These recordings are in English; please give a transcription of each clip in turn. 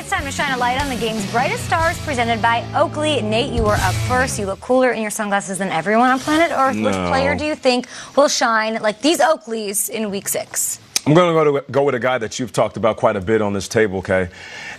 it's time to shine a light on the game's brightest stars, presented by Oakley. Nate, you are up first. You look cooler in your sunglasses than everyone on planet Earth. No. Which player do you think will shine like these Oakleys in Week 6? I'm going to go with a guy that you've talked about quite a bit on this table, okay?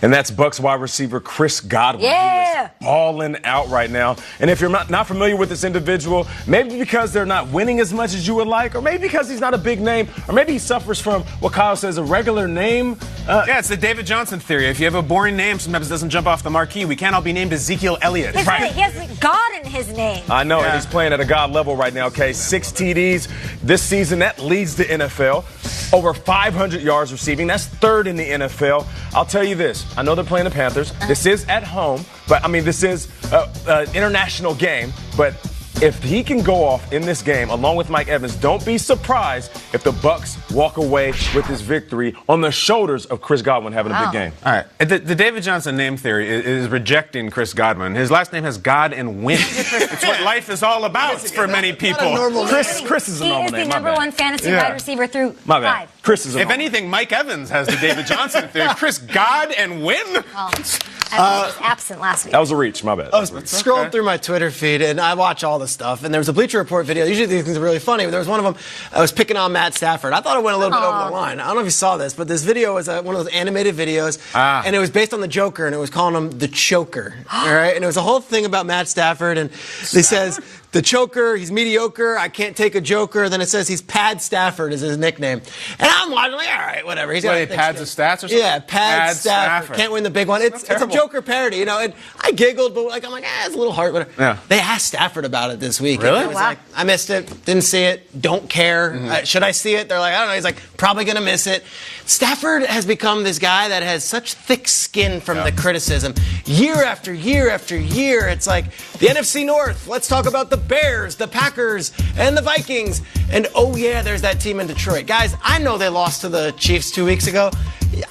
And that's Bucs wide receiver Chris Godwin. Yeah. He is balling out right now. And if you're not familiar with this individual, maybe because they're not winning as much as you would like, or maybe because he's not a big name, or maybe he suffers from what Kyle says, a regular name. Yeah, it's the David Johnson theory. If you have a boring name, sometimes it doesn't jump off the marquee. We can't all be named Ezekiel Elliott. He has God in his name. I know, and he's playing at a God level right now, okay? 6 TDs this season. That leads the NFL. Over 500 yards receiving. That's third in the NFL. I'll tell you this. I know they're playing the Panthers. This is at home, but I mean, this is an international game. But if he can go off in this game along with Mike Evans, don't be surprised if the Bucs walk away with this victory on the shoulders of Chris Godwin having a big game. All right. The David Johnson name theory is rejecting Chris Godwin. His last name has God and win. It's what life is all about for many people. Chris is a normal name. He is the number one fantasy wide receiver through My bad. 5. Chris is a If anything, Mike Evans has the David Johnson theory. Chris God and win? Well, Evans was absent last week. That was a reach. My bad. I was scrolling through my Twitter feed, and I watch all this stuff, and there was a Bleacher Report video. Usually these things are really funny, but there was one of them I was picking on Matt Stafford. I thought it went a little bit over the line. I don't know if you saw this, but this video was one of those animated videos, and it was based on the Joker, and it was calling him the Choker. All right, and it was a whole thing about Matt Stafford, and he says, the Choker, he's mediocre, I can't take a joker. Then it says he's Pad Stafford is his nickname. And I'm watching, like, all right, whatever. He's got pads his stats or something? Yeah, Pad Stafford. Can't win the big one. It's a Joker parody, you know. And I giggled, but I'm like, it's a little hard. Whatever. Yeah. They asked Stafford about it this week. Really? He was like, I missed it, didn't see it, don't care. Should I see it? They're like, I don't know. He's like, probably going to miss it. Stafford has become this guy that has such thick skin from the criticism. Year after year after year, it's like the NFC North. Let's talk about the Bears, the Packers, and the Vikings. And oh yeah, there's that team in Detroit. Guys, I know they lost to the Chiefs 2 weeks ago.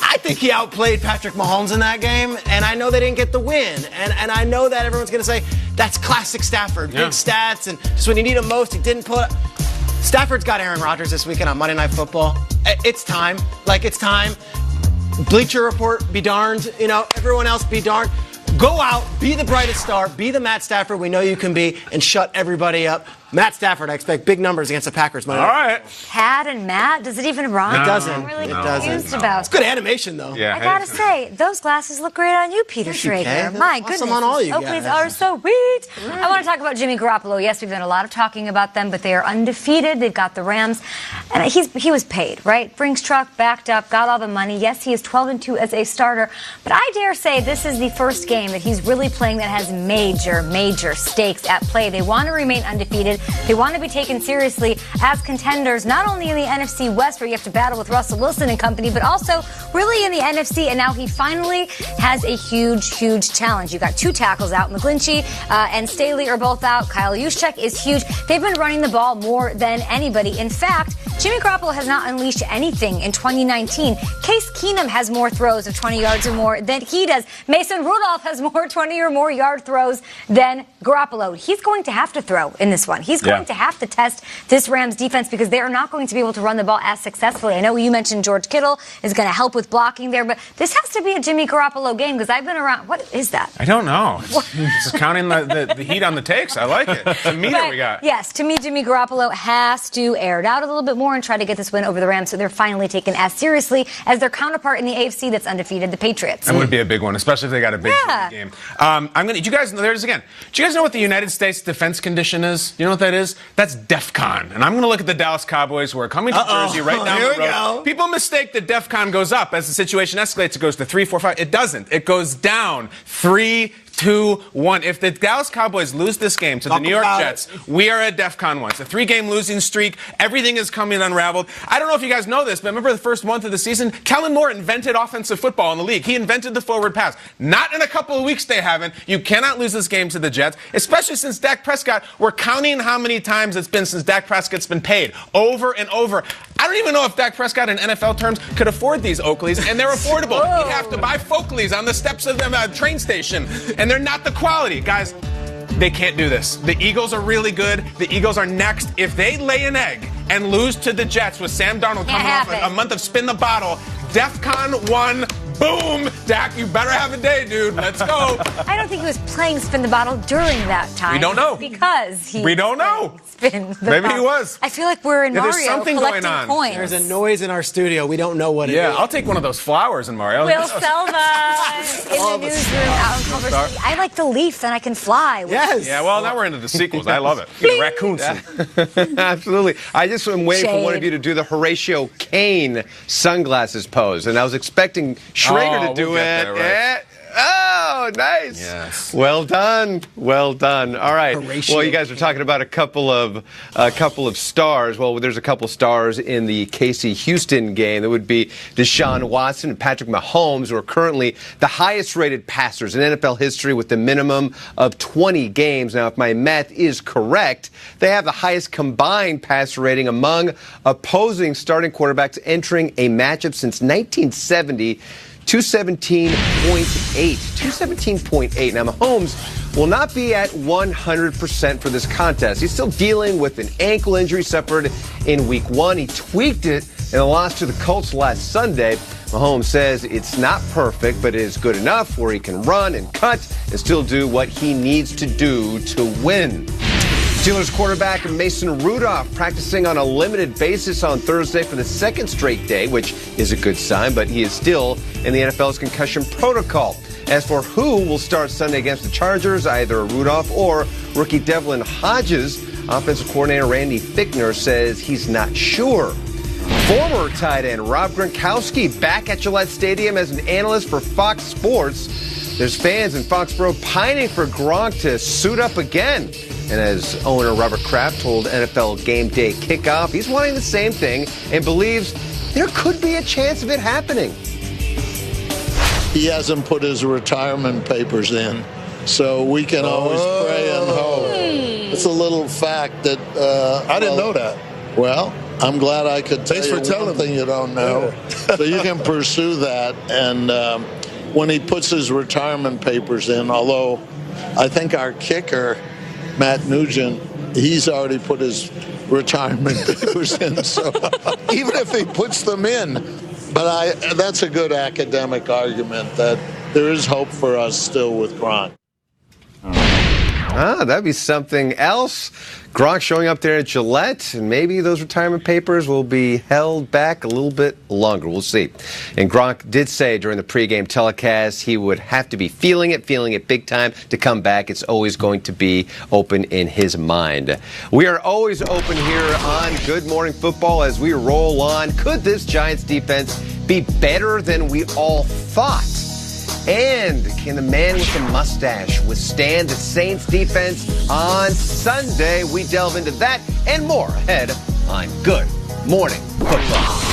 I think he outplayed Patrick Mahomes in that game, and I know they didn't get the win. And I know that everyone's going to say, that's classic Stafford. Big stats, and just when you need him most, he didn't pull it. Stafford's got Aaron Rodgers this weekend on Monday Night Football. It's time. It's time. Bleacher Report, be darned. You know, everyone else, be darned. Go out, be the brightest star, be the Matt Stafford we know you can be, and shut everybody up. Matt Stafford, I expect big numbers against the Packers. All right. Pad and Matt, does it even rhyme? It doesn't. I'm really It confused doesn't. about It's good animation, though. Yeah. I gotta say, those glasses look great on you, Peter Schrager. My goodness, Awesome on all you Oakleys guys. are so sweet. I want to talk about Jimmy Garoppolo. Yes, we've done a lot of talking about them, but they are undefeated. They've got the Rams, and he was paid, right? Brinks truck, backed up, got all the money. Yes, he is 12-2 as a starter, but I dare say this is the first game that he's really playing that has major stakes at play. They want to remain undefeated. They want to be taken seriously as contenders, not only in the NFC West where you have to battle with Russell Wilson and company, but also really in the NFC. And now he finally has a huge challenge. You've got 2 tackles out. McGlinchey and Staley are both out. Kyle Juszczyk is huge. They've been running the ball more than anybody. In fact, Jimmy Garoppolo has not unleashed anything in 2019. Case Keenum has more throws of 20 yards or more than he does. Mason Rudolph has more 20 or more yard throws than Garoppolo. He's going to have to throw in this one. He's going to have to test this Rams defense because they are not going to be able to run the ball as successfully. I know you mentioned George Kittle is going to help with blocking there, but this has to be a Jimmy Garoppolo game because I've been around. What is that? I don't know. Just counting the heat on the takes. I like it. It's a meter we got. Yes, to me, Jimmy Garoppolo has to air it out a little bit more and try to get this win over the Rams so they're finally taken as seriously as their counterpart in the AFC that's undefeated, the Patriots. That would be a big one, especially if they got a big game. Did you guys know, there it is again. Do you guys know what the United States defense condition is? You know what that is? That's DEFCON. And I'm going to look at the Dallas Cowboys who are coming to Jersey right down the road. Go. People mistake that DEFCON goes up. As the situation escalates, it goes to 3, 4, 5. It doesn't. It goes down. 3, 2, 1. If the Dallas Cowboys lose this game to the New York Jets, we are at DEFCON 1. It's a 3-game losing streak. Everything is coming unraveled. I don't know if you guys know this, but remember the first month of the season? Kellen Moore invented offensive football in the league. He invented the forward pass. Not in a couple of weeks they haven't. You cannot lose this game to the Jets, especially since Dak Prescott, we're counting how many times it's been since Dak Prescott's been paid. Over and over. I don't even know if Dak Prescott in NFL terms could afford these Oakleys, and they're affordable. He'd have to buy Folkleys on the steps of the train station, and they're not the quality. Guys, they can't do this. The Eagles are really good. The Eagles are next. If they lay an egg and lose to the Jets with Sam Darnold coming off a month of spin the bottle, DEFCON 1, Boom! Dak, you better have a day, dude. Let's go. I don't think he was playing spin the bottle during that time. We don't know. Because he We don't know. Spin the Maybe he bottle. was. I feel like we're in Yeah, Mario there's something collecting going on. coins. There's a noise in our studio. We don't know what it Yeah, is. I'll take one of those flowers in Mario. Will Selva in the newsroom out in Culver City. I like the leaf, then I can fly. Yes. Yeah, well, now we're into the sequels. I love it. Raccoon suit. Absolutely. I just am waiting for one of Shade. you to do the Horatio Kane sunglasses pose, and I was expecting Schrader to do we'll get it. there, right. Oh, nice. Yes. Well done. Well done. All right. Horatio Well, you guys are talking about a couple of stars. Well, there's a couple of stars in the KC Houston game. That would be Deshaun Watson and Patrick Mahomes, who are currently the highest-rated passers in NFL history with the minimum of 20 games. Now, if my math is correct, they have the highest combined passer rating among opposing starting quarterbacks entering a matchup since 1970. 217.8. 217.8. Now, Mahomes will not be at 100% for this contest. He's still dealing with an ankle injury suffered in Week 1. He tweaked it in a loss to the Colts last Sunday. Mahomes says it's not perfect, but it is good enough where he can run and cut and still do what he needs to do to win. Steelers quarterback Mason Rudolph practicing on a limited basis on Thursday for the second straight day, which is a good sign, but he is still in the NFL's concussion protocol. As for who will start Sunday against the Chargers, either Rudolph or rookie Devlin Hodges, offensive coordinator Randy Fichtner says he's not sure. Former tight end Rob Gronkowski back at Gillette Stadium as an analyst for Fox Sports. There's fans in Foxborough pining for Gronk to suit up again. And as owner Robert Kraft told NFL Game Day Kickoff, he's wanting the same thing and believes there could be a chance of it happening. He hasn't put his retirement papers in, so we can always pray and hope. It's a little fact that I didn't know that. Well, I'm glad I could tell Thanks you for telling one thing me. you don't know. So you can pursue that, and when he puts his retirement papers in, although I think our kicker, Matt Nugent, he's already put his retirement papers in. So even if he puts them in, but that's a good academic argument that there is hope for us still with Gronk. That'd be something else. Gronk showing up there at Gillette, and maybe those retirement papers will be held back a little bit longer. We'll see. And Gronk did say during the pregame telecast he would have to be feeling it big time to come back. It's always going to be open in his mind. We are always open here on Good Morning Football as we roll on. Could this Giants defense be better than we all thought? And can the man with the mustache withstand the Saints defense on Sunday? We delve into that and more ahead on Good Morning Football.